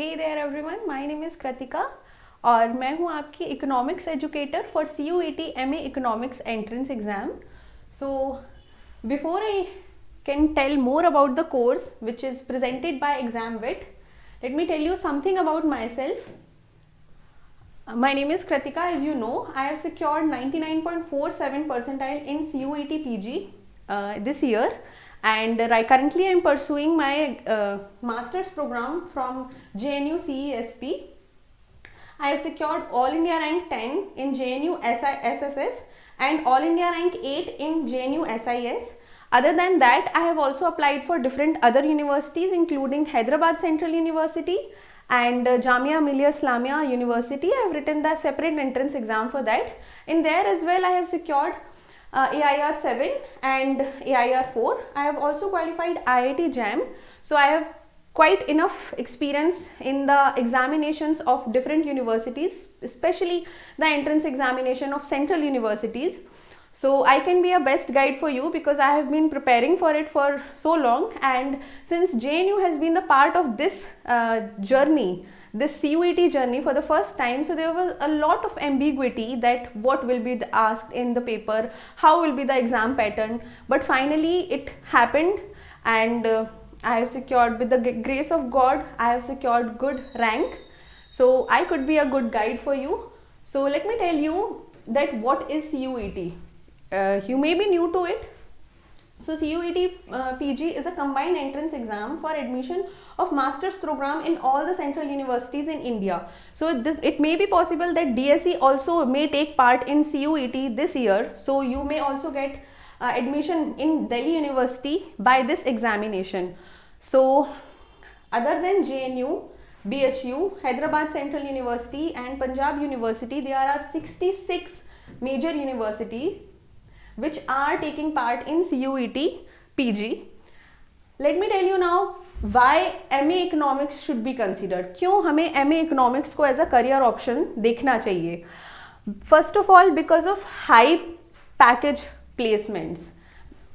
Hey there everyone, my name is Kritika और मैं हूँ आपकी economics educator for CUET MA economics entrance exam. So before I can tell more about the course which is presented by ExamVit, let me tell you something about myself. My name is Kritika. As you know, I have secured 99.47 percentile in CUET PG this year, and currently I am pursuing my master's program from JNU CESP. I have secured All India rank 10 in JNU SSS and All India rank 8 in JNU SIS. Other than that, I have also applied for different other universities including Hyderabad Central University and Jamia Millia Islamia University. I have written the separate entrance exam for that. In there as well, I have secured AIR 7 and AIR 4. I have also qualified IIT JAM. So I have quite enough experience in the examinations of different universities, especially the entrance examination of central universities. So I can be a best guide for you because I have been preparing for it for so long, and since JNU has been the part of this journey, this CUET journey for the first time, so there was a lot of ambiguity that what will be asked in the paper, how will be the exam pattern, but finally it happened, and I have secured, with the grace of God, I have secured good ranks, so I could be a good guide for you. So let me tell you that what is CUET. You may be new to it. So CUET PG is a combined entrance exam for admission of master's program in all the central universities in India. So it may be possible that DSE also may take part in CUET this year. So you may also get admission in Delhi University by this examination. So other than JNU, BHU, Hyderabad Central University and Punjab University, there are 66 major universities which are taking part in CUET PG. Let me tell you now why MA Economics should be considered. क्यों हमें MA Economics को as a career option देखना चाहिए? First of all, because of high package placements.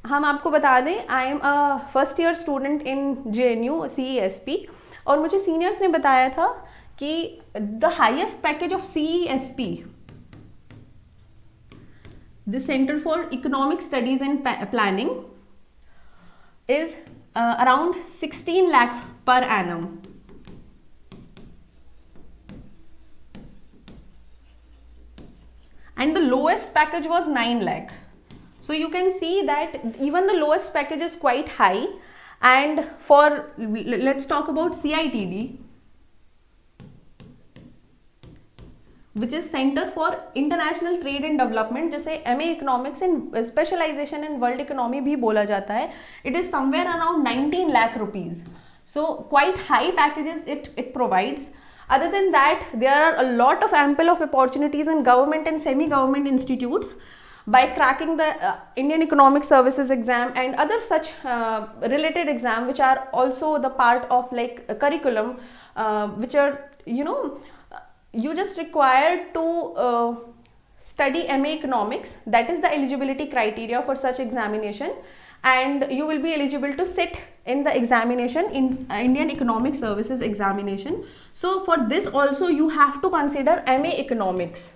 हम आपको बता दें, I am a first year student in JNU CESP और मुझे सीनियर्स ने बताया था कि the highest package of CESP, the Center for Economic Studies and Planning, is around 16 lakh per annum. And the lowest package was 9 lakh. So you can see that even the lowest package is quite high. And for, let's talk about CITD, which is Center for International Trade and Development, जिसे MA Economics and Specialization in World Economy भी बोला जाता है. It is somewhere around 19 lakh rupees. So quite high packages it provides. Other than that, there are a lot of ample of opportunities in government and semi-government institutes by cracking the Indian Economic Services exam and other such related exam which are also the part of like a curriculum, which are, you know, you just required to study MA Economics. That is the eligibility criteria for such examination, and you will be eligible to sit in the examination in Indian Economic Services examination. So for this also you have to consider MA Economics.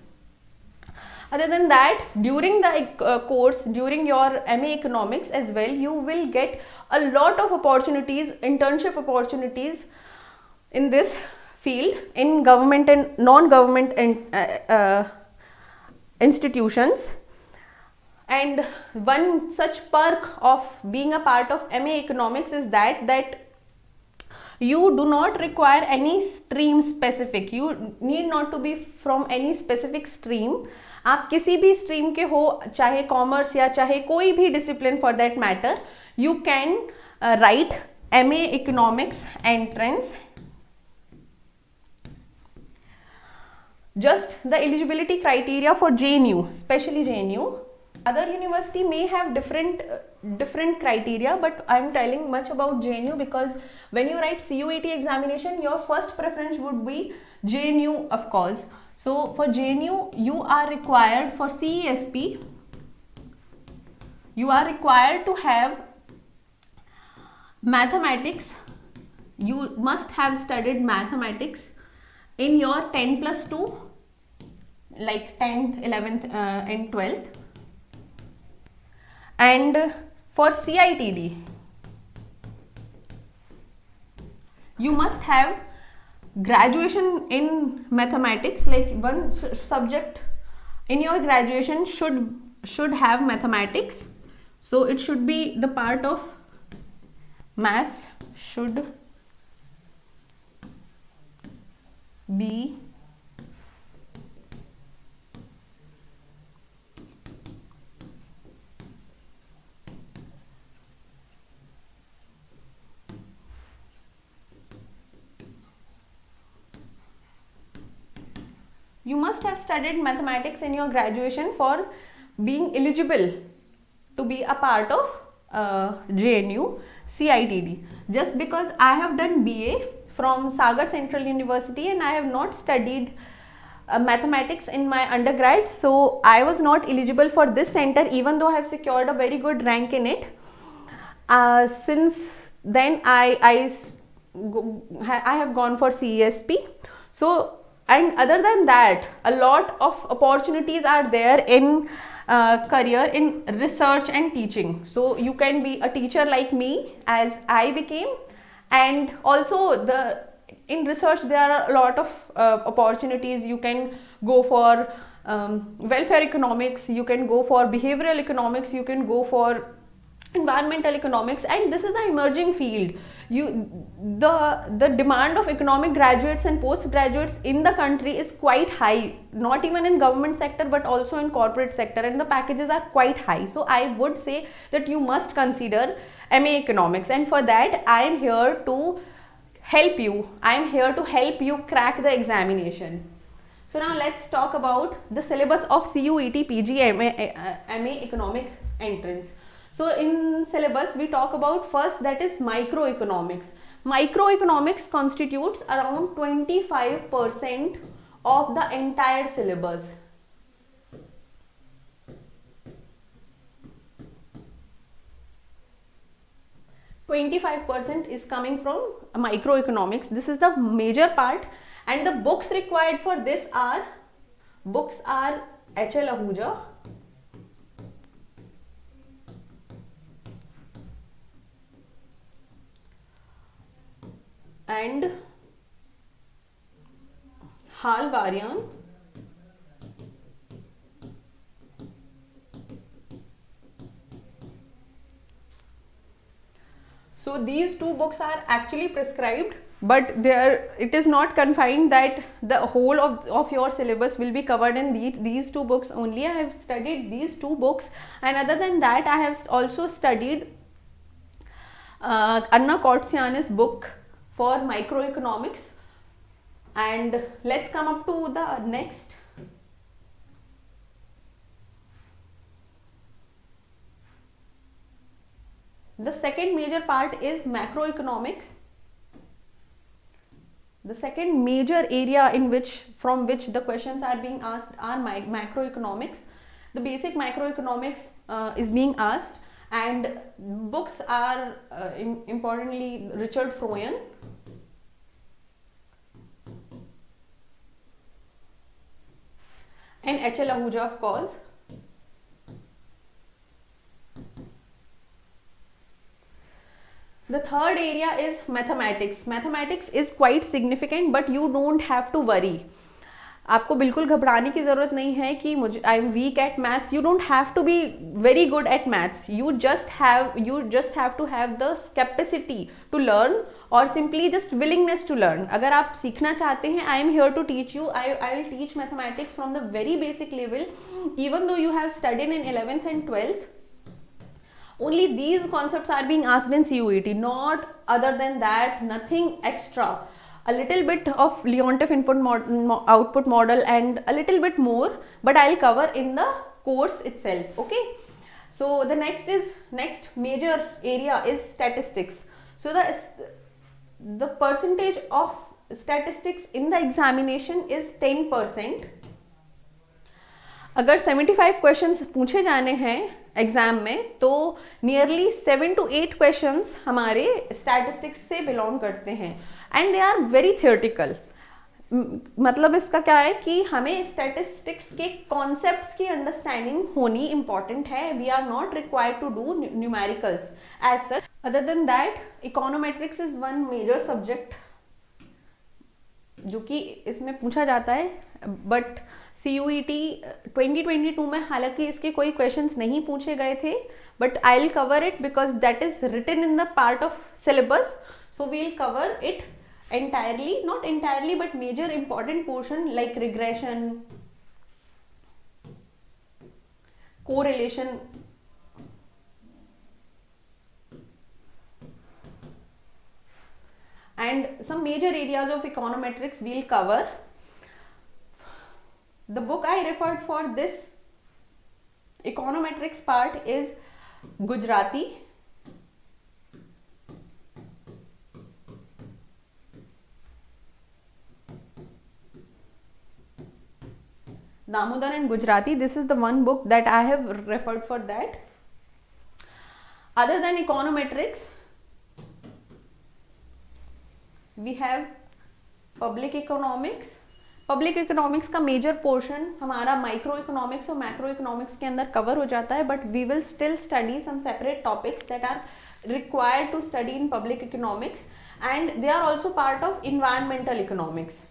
Other than that, during the course, during your MA Economics as well, you will get a lot of opportunities, internship opportunities in this field in government and non-government institutions. And one such perk of being a part of MA Economics is that you do not require any stream specific. You need not to be from any specific stream. आप किसी भी stream के हो, चाहे commerce या चाहे कोई भी discipline for that matter, you can write MA Economics entrance. Just the eligibility criteria for JNU, especially JNU. Other university may have different criteria, but I am telling much about JNU because when you write CUET examination, your first preference would be JNU, of course. So for JNU, you are required, for CESP, you are required to have mathematics you must have studied mathematics in your 10 plus 2, like 10th, 11th and 12th. And for CITD, you must have graduation in mathematics, like one subject in your graduation should have mathematics. So it should be the part of maths should be you must have studied mathematics in your graduation for being eligible to be a part of JNU CITD. Just because I have done BA from Sagar Central University and I have not studied mathematics in my undergrad, so I was not eligible for this center even though I have secured a very good rank in it. Since then I have gone for CESP. So, and other than that, a lot of opportunities are there in career in research and teaching. So you can be a teacher like me as I became, and also in research there are a lot of opportunities. You can go for welfare economics, you can go for behavioral economics, you can go for environmental economics, and this is the emerging field. The demand of economic graduates and postgraduates in the country is quite high, not even in government sector but also in corporate sector, and the packages are quite high. So I would say that you must consider MA Economics, and for that I am here to help you. I am here to help you crack the examination. So now let's talk about the syllabus of CUET PG MA Economics entrance. So in syllabus we talk about first, that is microeconomics. Microeconomics constitutes around 25% of the entire syllabus. %25 is coming from microeconomics. This is the major part, and the books required for this are H.L. Ahuja, and Hal Varian, so these two books are actually prescribed, but it is not confined that the whole of your syllabus will be covered in these two books only. I have studied these two books, and other than that I have also studied Anna Kortsianis' book for microeconomics. And let's come up to the next. The second major part is macroeconomics. The second major area from which the questions are being asked are macroeconomics. The basic macroeconomics is being asked, and books are importantly Richard Froyen, and H.L. Ahuja, of course. The third area is mathematics. Mathematics is quite significant, but you don't have to worry. आपको बिल्कुल घबराने की ज़रूरत नहीं है कि मुझे I am weak at maths. You don't have to be very good at maths. You just have to have the capacity to learn और simply just willingness to learn. अगर आप सीखना चाहते हैं, I am here to teach you. I will teach mathematics from the very basic level. Even though you have studied in 11th and 12th, only these concepts are being asked in CUET, not other than that, nothing extra. A little bit of Leontief output model and a little bit more, but I'll cover in the course itself. Okay, so the next major area is statistics. So the percentage of statistics in the examination is 10%. अगर 75 questions पूछे जाने हैं exam में तो nearly 7 to 8 questions हमारे statistics से belong करते हैं and they are very theoretical. मतलब इसका क्या है कि हमें स्टैटिस्टिक्स के कॉन्सेप्ट्स की अंडरस्टैंडिंग होनी इंपॉर्टेंट है। We are not required to do numericals as such. Other than that econometrics is one major subject जो कि इसमें पूछा जाता है, बट CUET 2022 में हालांकि इसके कोई क्वेश्चंस नहीं पूछे गए थे, but I will cover it because that is written in the part of syllabus, so we will cover it entirely, not entirely but major important portion like regression, correlation, and some major areas of econometrics we'll cover. The book I referred for this econometrics part is Gujarati. Damodar and Gujarati, this is the one book that I have referred for that. Other than econometrics, we have public economics. Public economics का major portion हमारा micro economics और macro economics के अंदर cover हो जाता है, but we will still study some separate topics that are required to study in public economics and they are also part of environmental economics.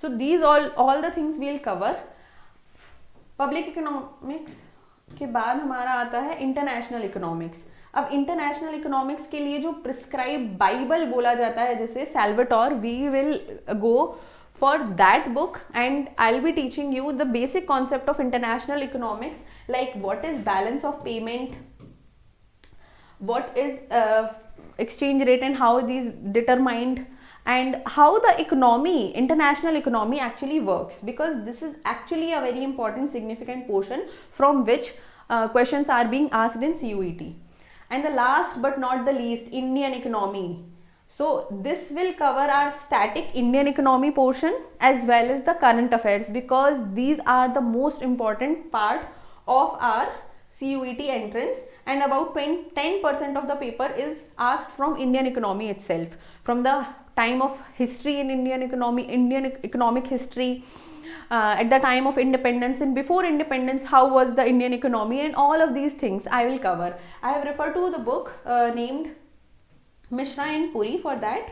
So these all the things we'll cover. Public economics के बाद हमारा आता है international economics. अब international economics के लिए जो prescribe bible बोला जाता है जैसे Salvatore, we will go for that book and I'll be teaching you the basic concept of international economics, like what is balance of payment, what is exchange rate and how these determined, and how the economy, international economy actually works, because this is actually a very important significant portion from which questions are being asked in CUET. And the last but not the least, Indian economy. So this will cover our static Indian economy portion as well as the current affairs, because these are the most important part of our CUET entrance, and about 10% of the paper is asked from Indian economy itself, from the time of history in Indian economy, Indian economic history, at the time of independence and before independence, how was the Indian economy, and all of these things I will cover. I have referred to the book named Mishra and Puri for that.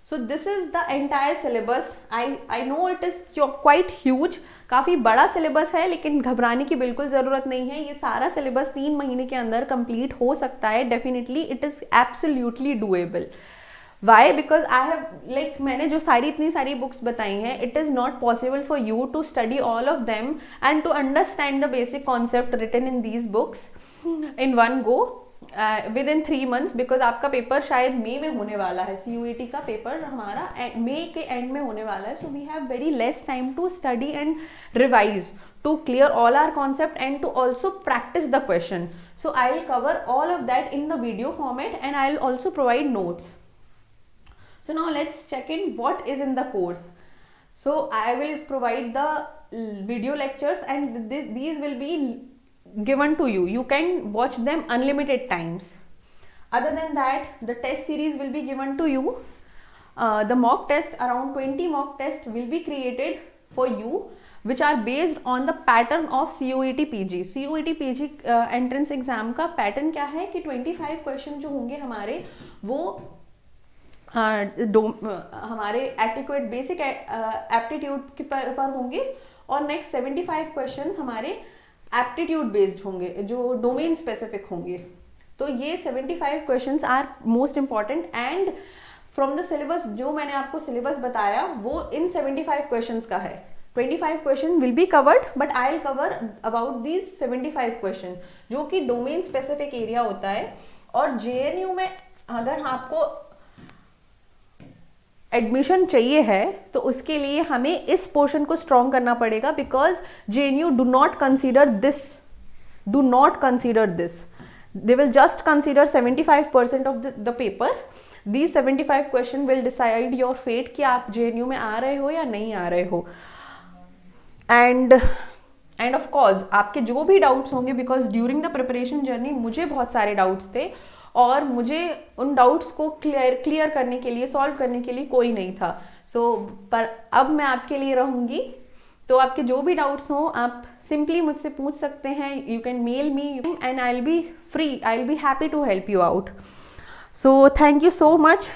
So this is the entire syllabus. I know it is quite huge, काफ़ी बड़ा syllabus है, लेकिन घबराने की बिल्कुल ज़रूरत नहीं है. ये सारा सिलेबस 3 महीने के अंदर कंप्लीट हो सकता है. Definitely it is absolutely doable. Why? Because I have like मैंने जो इतनी सारी बुक्स बताई हैं, it is not possible for you to study all of them and to understand the basic concept written in these books in one go within 3 months, because आपका paper शायद मई में होने वाला है. CUET का पेपर हमारा मई के एंड में होने वाला है. So we have very less time to study and revise to clear all our concept and to also practice the question. So I will cover all of that in the video format and I will also provide notes. So now let's check in what is in the course. So I will provide the video lectures and these will be given to you. You can watch them unlimited times. Other than that, the test series will be given to you. The mock test, around 20 mock tests will be created for you, which are based on the pattern of CUET PG. CUET PG entrance exam का pattern क्या है कि 25 question जो होंगे हमारे वो हमारे adequate basic aptitude पर होंगे, और नेक्स्ट 75 क्वेश्चंस हमारे एप्टीट्यूड बेस्ड होंगे जो डोमेन स्पेसिफिक होंगे. तो ये 75 questions are most important and from the syllabus जो मैंने आपको सिलेबस बताया वो इन 75 क्वेश्चंस का है. 25 question will be covered, but I will cover about these 75 question जो कि डोमेन स्पेसिफिक एरिया होता है. और JNU में अगर आपको एडमिशन चाहिए है तो उसके लिए हमें इस पोर्शन को स्ट्रॉन्ग करना पड़ेगा, because JNU do not consider this, they will just consider 75% of the paper. These 75 question will decide your fate कि आप JNU में आ रहे हो या नहीं आ रहे हो. एंड ऑफ कोर्स आपके जो भी डाउट्स होंगे, because during the preparation journey मुझे बहुत सारे डाउट्स थे और मुझे उन डाउट्स को क्लियर करने के लिए, सॉल्व करने के लिए कोई नहीं था. पर अब मैं आपके लिए रहूँगी, तो आपके जो भी डाउट्स हों आप सिंपली मुझसे पूछ सकते हैं. You can mail me and I will be happy to help you out. So thank you so much